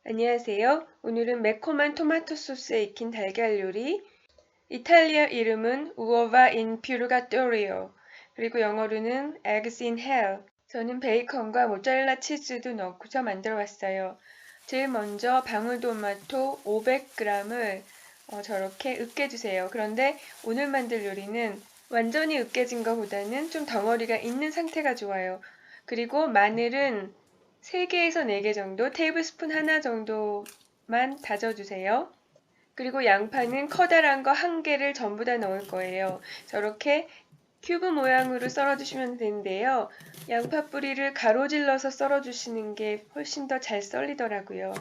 안녕하세요. 오늘은 매콤한 토마토 소스에 익힌 달걀 요리, 이탈리아 이름은 우오바 인 퓨르가토리오, 그리고 영어로는 eggs in hell. 저는 베이컨과 모짜렐라 치즈도 넣고서 만들어 봤어요. 제일 먼저 방울토마토 500g을 저렇게 으깨주세요. 그런데 오늘 만들 요리는 완전히 으깨진 것보다는 좀 덩어리가 있는 상태가 좋아요. 그리고 마늘은 3개에서 4개 정도, 테이블스푼 하나 정도만 다져주세요. 그리고 양파는 커다란 거 1개를 전부 다 넣을 거예요. 저렇게 큐브 모양으로 썰어주시면 되는데요. 양파 뿌리를 가로질러서 썰어주시는 게 훨씬 더 잘 썰리더라고요.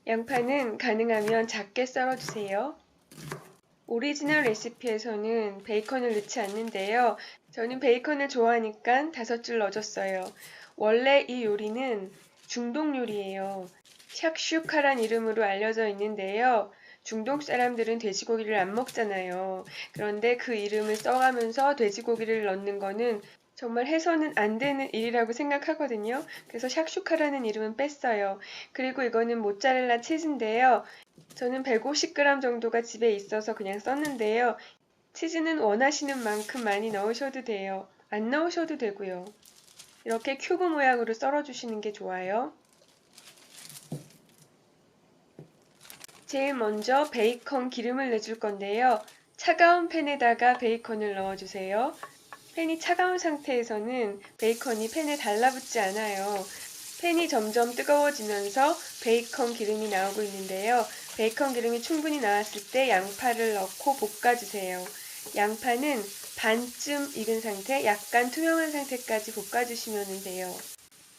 양파는 가능하면 작게 썰어주세요. 오리지널 레시피에서는 베이컨을 넣지 않는데요. 저는 베이컨을 좋아하니까 5줄 넣어줬어요. 원래 이 요리는 중동 요리예요. 샥슈카란 이름으로 알려져 있는데요. 중동 사람들은 돼지고기를 안 먹잖아요. 그런데 그 이름을 써가면서 돼지고기를 넣는 거는 정말 해서는 안 되는 일이라고 생각하거든요. 그래서 샥슈카라는 이름은 뺐어요. 그리고 이거는 모짜렐라 치즈인데요. 저는 150g 정도가 집에 있어서 그냥 썼는데요. 치즈는 원하시는 만큼 많이 넣으셔도 돼요. 안 넣으셔도 되고요. 이렇게 큐브 모양으로 썰어주시는 게 좋아요. 제일 먼저 베이컨 기름을 내줄 건데요. 차가운 팬에다가 베이컨을 넣어주세요. 팬이 차가운 상태에서는 베이컨이 팬에 달라붙지 않아요. 팬이 점점 뜨거워지면서 베이컨 기름이 나오고 있는데요. 베이컨 기름이 충분히 나왔을 때 양파를 넣고 볶아주세요. 양파는 반쯤 익은 상태, 약간 투명한 상태까지 볶아주시면 돼요.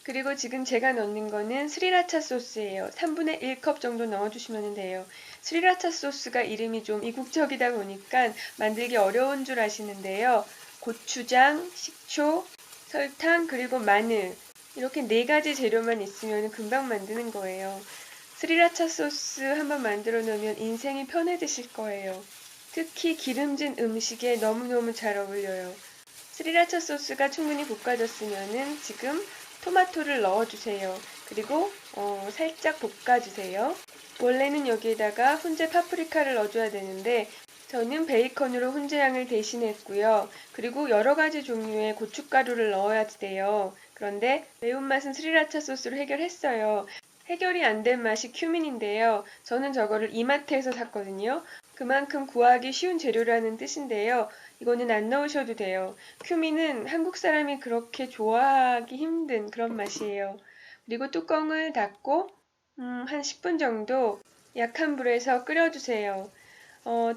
그리고 지금 제가 넣는 거는 스리라차 소스예요. 3분의 1컵 정도 넣어주시면 돼요. 스리라차 소스가 이름이 좀 이국적이다 보니까 만들기 어려운 줄 아시는데요. 고추장, 식초, 설탕, 그리고 마늘 이렇게 4가지 재료만 있으면 금방 만드는 거예요. 스리라차 소스 한번 만들어 놓으면 인생이 편해지실 거예요. 특히 기름진 음식에 너무너무 잘 어울려요. 스리라차 소스가 충분히 볶아졌으면 지금 토마토를 넣어주세요. 그리고 살짝 볶아주세요. 원래는 여기에다가 훈제 파프리카를 넣어줘야 되는데 저는 베이컨으로 훈제향을 대신했고요. 그리고 여러 가지 종류의 고춧가루를 넣어야 돼요. 그런데 매운맛은 스리라차 소스로 해결했어요. 해결이 안 된 맛이 큐민인데요. 저는 저거를 이마트에서 샀거든요. 그만큼 구하기 쉬운 재료라는 뜻인데요. 이거는 안 넣으셔도 돼요. 큐민은 한국 사람이 그렇게 좋아하기 힘든 그런 맛이에요. 그리고 뚜껑을 닫고 한 10분 정도 약한 불에서 끓여주세요.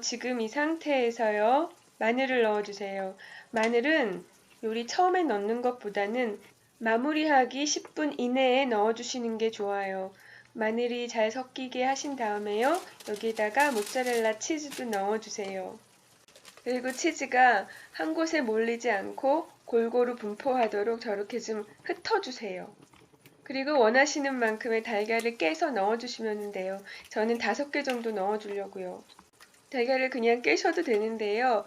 지금 이 상태에서요. 마늘을 넣어주세요. 마늘은 요리 처음에 넣는 것보다는 마무리하기 10분 이내에 넣어주시는 게 좋아요. 마늘이 잘 섞이게 하신 다음에요. 여기에다가 모짜렐라 치즈도 넣어주세요. 그리고 치즈가 한 곳에 몰리지 않고 골고루 분포하도록 저렇게 좀 흩어주세요. 그리고 원하시는 만큼의 달걀을 깨서 넣어주시면 돼요. 저는 5개 정도 넣어주려고요. 달걀을 그냥 깨셔도 되는데요.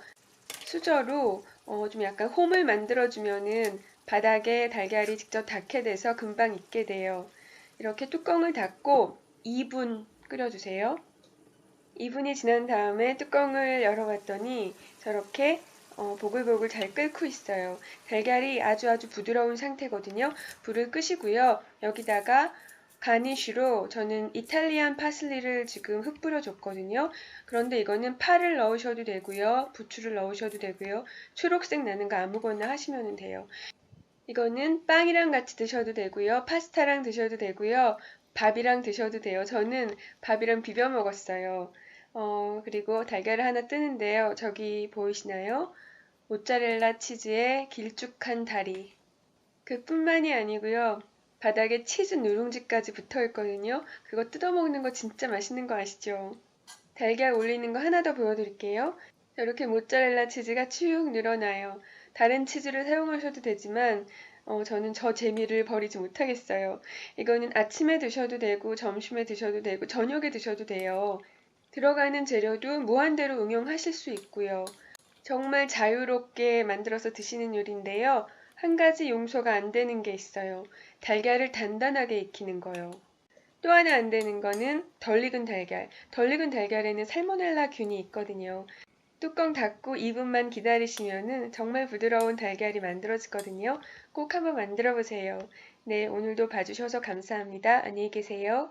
수저로 좀 약간 홈을 만들어주면은 바닥에 달걀이 직접 닿게 돼서 금방 익게 돼요. 이렇게 뚜껑을 닫고 2분 끓여주세요. 2분이 지난 다음에 뚜껑을 열어봤더니 저렇게 보글보글 잘 끓고 있어요. 달걀이 아주 부드러운 상태거든요. 불을 끄시고요. 여기다가 가니쉬로 저는 이탈리안 파슬리를 지금 흩뿌려 줬거든요. 그런데 이거는 파를 넣으셔도 되고요. 부추를 넣으셔도 되고요. 초록색 나는 거 아무거나 하시면 돼요. 이거는 빵이랑 같이 드셔도 되고요. 파스타랑 드셔도 되고요. 밥이랑 드셔도 돼요. 저는 밥이랑 비벼 먹었어요. 그리고 달걀을 하나 뜨는데요. 저기 보이시나요? 모짜렐라 치즈의 길쭉한 다리. 그뿐만이 아니고요. 바닥에 치즈 누룽지까지 붙어 있거든요. 그거 뜯어 먹는 거 진짜 맛있는 거 아시죠? 달걀 올리는 거 하나 더 보여드릴게요. 이렇게 모짜렐라 치즈가 축 늘어나요. 다른 치즈를 사용하셔도 되지만 저는 저 재미를 버리지 못하겠어요. 이거는 아침에 드셔도 되고 점심에 드셔도 되고 저녁에 드셔도 돼요. 들어가는 재료도 무한대로 응용하실 수 있고요. 정말 자유롭게 만들어서 드시는 요리인데요. 한 가지 용서가 안 되는 게 있어요. 달걀을 단단하게 익히는 거요. 또 하나 안 되는 거는 덜 익은 달걀. 덜 익은 달걀에는 살모넬라 균이 있거든요. 뚜껑 닫고 2분만 기다리시면은 정말 부드러운 달걀이 만들어지거든요. 꼭 한번 만들어 보세요. 네, 오늘도 봐주셔서 감사합니다. 안녕히 계세요.